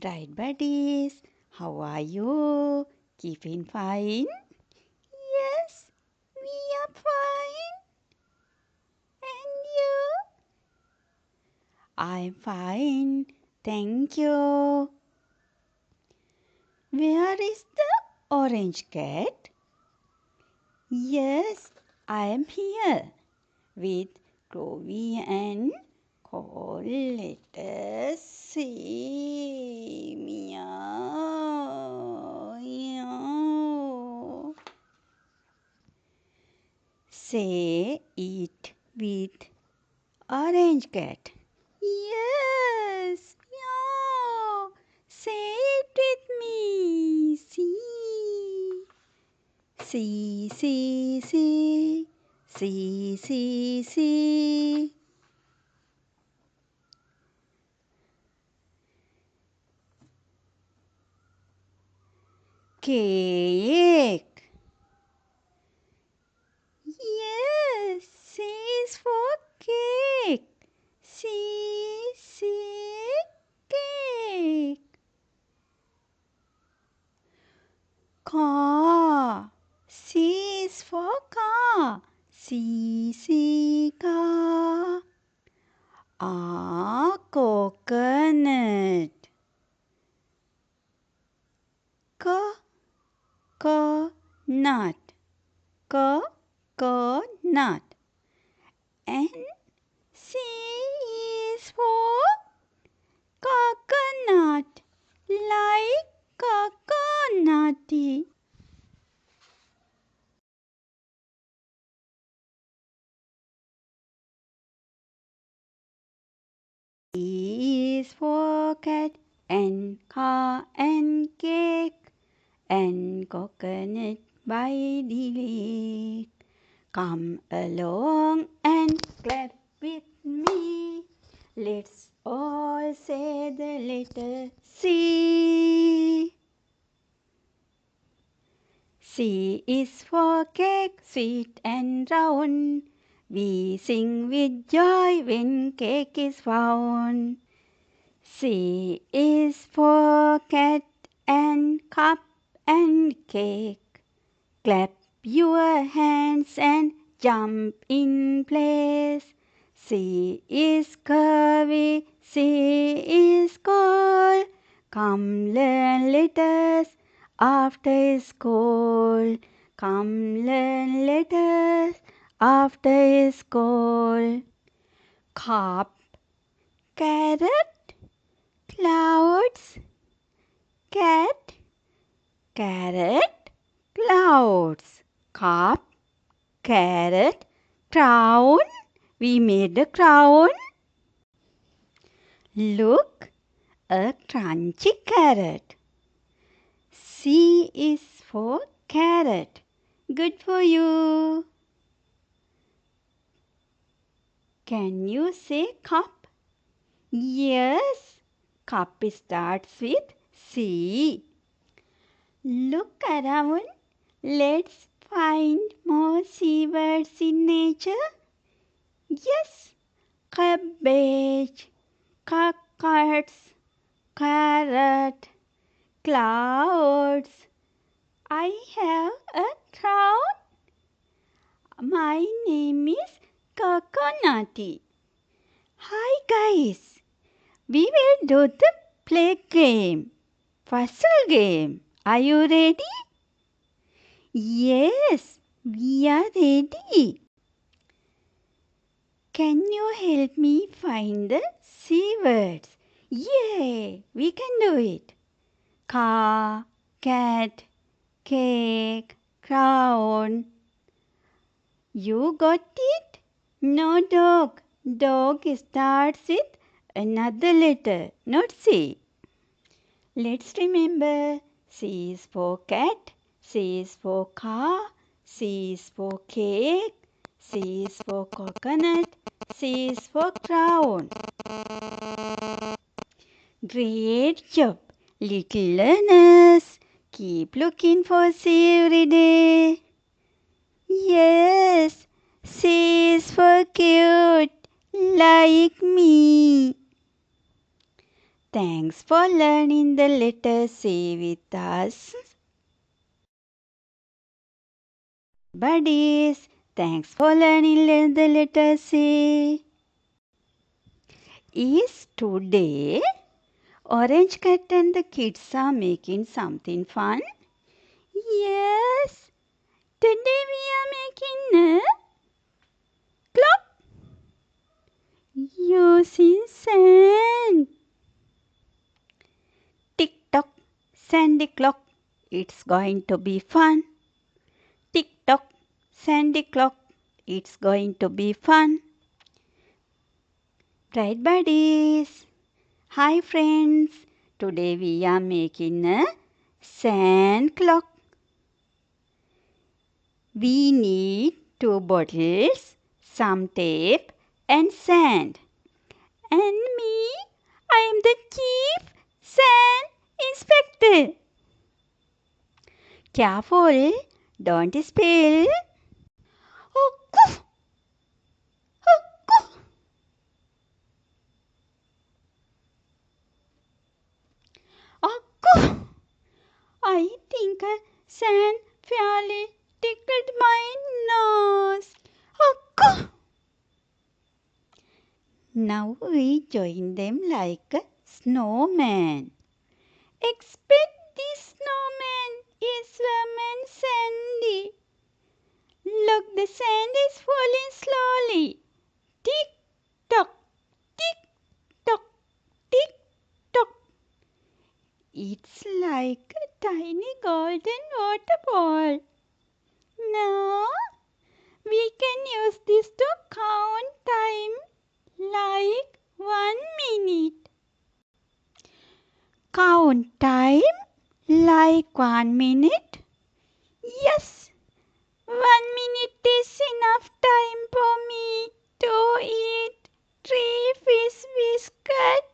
Right, buddies? How are you? Keeping fine? Yes, we are fine. And you? I'm fine. Thank you. Where is the orange cat? Yes, I am here with Chloe and Cole. Let us see. Meow. Meow. Say it with orange cat. Yes. Meow. Say it with me. See. See, see, see. See, see, see. Cake. Yes, C is for cake. C, cake. Car. C is for car. C, car. Coconut. Nut. Nut. And C is for coconut, like coconutty. C is for cat and car and cake and coconut by the lake. Come along and clap with me. Let's all say the letter C. C is for cake, sweet and round. We sing with joy when cake is found. C is for cat and cup and cake. Clap your hands and jump in place. C is curvy, C is cold. Come learn letters after school. Come learn letters after school. Cup, carrot, clouds, cat, carrot, clouds. Cup, carrot, crown. We made a crown. Look, a crunchy carrot. C is for carrot. Good for you. Can you say cup? Yes, cup starts with C. Look around. Let's find more C words in nature. Yes, cabbage, carrots, carrot, clouds. I have a cloud. My name is Coconutty. Hi guys, we will do the play game, puzzle game. Are you ready? Yes, we are ready. Can you help me find the C words? Yay, we can do it. Car, cat, cake, crown. You got it? No, dog. Dog starts with another letter, not C. Let's remember. C is for cat, C is for car, C is for cake, C is for coconut, C is for crown. Great job, little learners. Keep looking for C every day. Yes, C is for cute, like me. Thanks for learning the letter C with us. Buddies, thanks for learning the letter C. Is today Orange Cat and the kids are making something fun? Yes, today we are making a clock using sand. Tick tock, sandy clock, it's going to be fun. Tick tock, sandy clock, it's going to be fun. Right, buddies? Hi, friends. Today we are making a sand clock. We need 2 bottles, some tape and sand. And me, I am the chief sand inspector. Careful, don't spill. Oh, goof. Oh, goof. Oh, goof. I think sand fairly tickled my nose. Oh, goof. Now we join them like a snowman. Expect this snowman is warm and sandy. Look, the sand is falling slowly. Tick tock, tick tock, tick tock. It's like a tiny golden waterfall. Now we can use this to count time like 1 minute. Count time like 1 minute? Yes, 1 minute is enough time for me to eat 3 fish biscuit.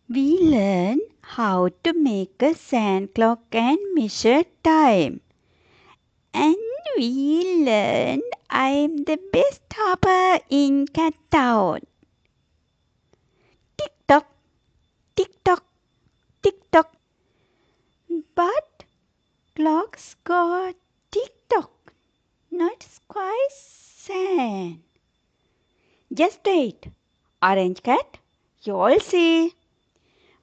We learn how to make a sand clock and measure time. And we learned I'm the best hopper in Cat Town. Tick tock, tick tock, tick tock. But clocks got tick tock, not quite sand. Just wait, Orange Cat, you'll see.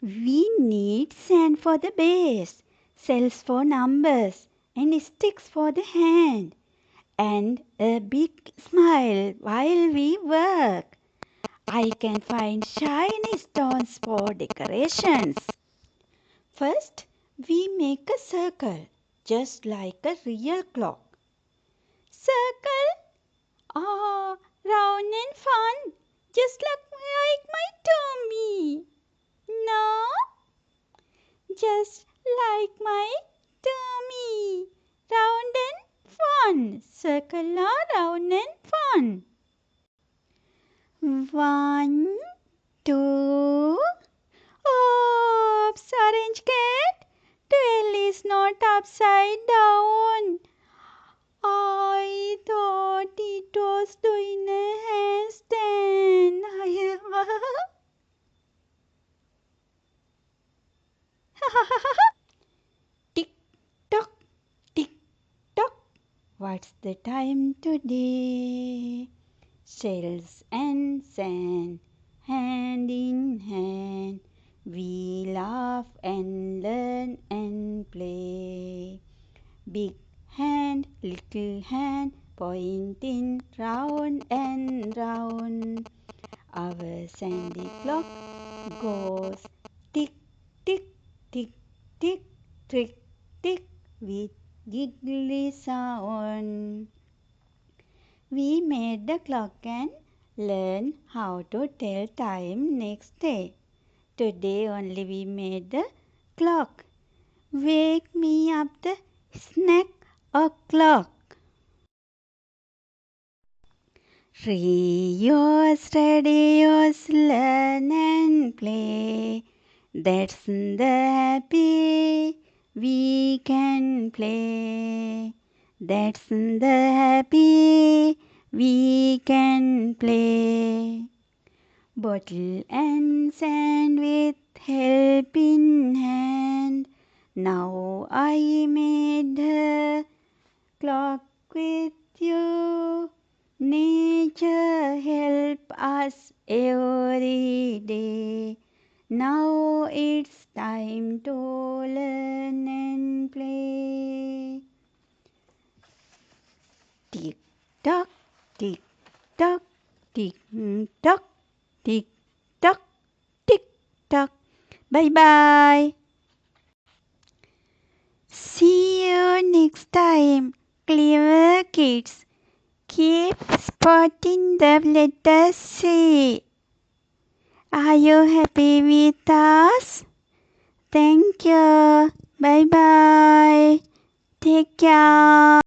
We need sand for the base, cells for numbers, and sticks for the hand, and a big smile while we work. I can find shiny stones for decorations. First, we make a circle, just like a real clock. Circle? Ah, round and fun, just like my tummy. No, just like my tummy. Round and fun. Circle are round and fun. 1, 2. Oops, Orange Cat. Tail is not upside down. I thought it was doing a handstand. Tick tock, tick tock. What's the time today? Shells and sand, hand in hand. We laugh and learn and play. Big hand, little hand, pointing round and round. Our sandy clock goes tick, tick, tick, tick, tick, tick with giggly sound. We made the clock and learned how to tell time next day. Today only we made the clock. Wake me up the snack o'clock. Reuse, reduce, learn and play. That's the happy we can play. That's the happy we can play. Bottle and sand with helping hand. Now I made a clock with you. Nature help us every day. Now it's time to learn and play. Tick tock, tick tock, tick tock, tick tock, tick tock. Bye bye. See you next time, clever kids. Keep spotting the letter C. Are you happy with us? Thank you. Bye bye. Take care.